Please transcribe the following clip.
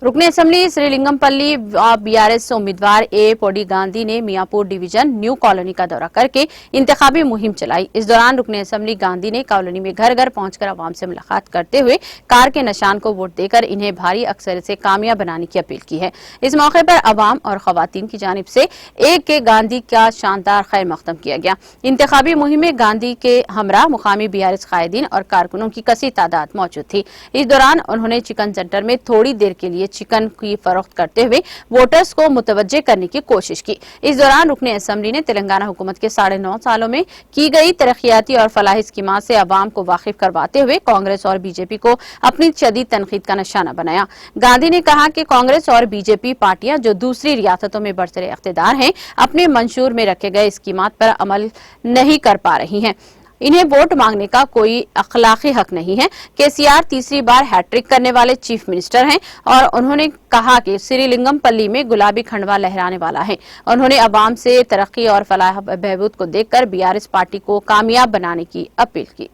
रुकने assembly Srilingampally BRS उम्मीदवार ए पोडी गांधी ने मियाँपुर डिवीजन न्यू कॉलोनी का दौरा करके इंतखाबी मुहिम चलाई। इस दौरान रुकने असम्बली गांधी ने कॉलोनी में घर घर पहुंचकर आवाम से मुलाकात करते हुए कार के निशान को वोट देकर इन्हें भारी अक्सरियत से कामयाब बनाने की अपील की है। इस मौके पर अवाम और खवातीन की जानिब से एक के गांधी का शानदार खैर मकदम किया गया। इंतखाबी मुहिम में गांधी के हमरा मुकामी बीआरएस कायदीन और कारकुनों की कसी तादाद मौजूद थी। इस दौरान उन्होंने चिकन सेंटर में थोड़ी देर के लिए चिकन की फरोख्त करते हुए वोटर्स को मुतवज्जे करने की कोशिश की। इस दौरान रुकने असम्बली ने तेलंगाना हुकूमत के 9.5 सालों में की गई तरक्याती और फलाही स्कीमात से अवाम को वाकिफ करवाते हुए कांग्रेस और बीजेपी को अपनी शदीद तनकीद का निशाना बनाया। गांधी ने कहा कि कांग्रेस और बीजेपी पार्टियां जो दूसरी रियासतों में बरसरे इख्तिदार हैं, अपने मंशूर में रखे गए स्कीमात पर अमल नहीं कर पा रही हैं। इन्हें वोट मांगने का कोई अखलाकी हक नहीं है। केसीआर तीसरी बार हैट्रिक करने वाले चीफ मिनिस्टर हैं और उन्होंने कहा कि श्रीलिंगमपल्ली में गुलाबी खंडवा लहराने वाला है। उन्होंने अवाम से तरक्की और फलाह बहबूद को देखकर बीआरएस पार्टी को कामयाब बनाने की अपील की।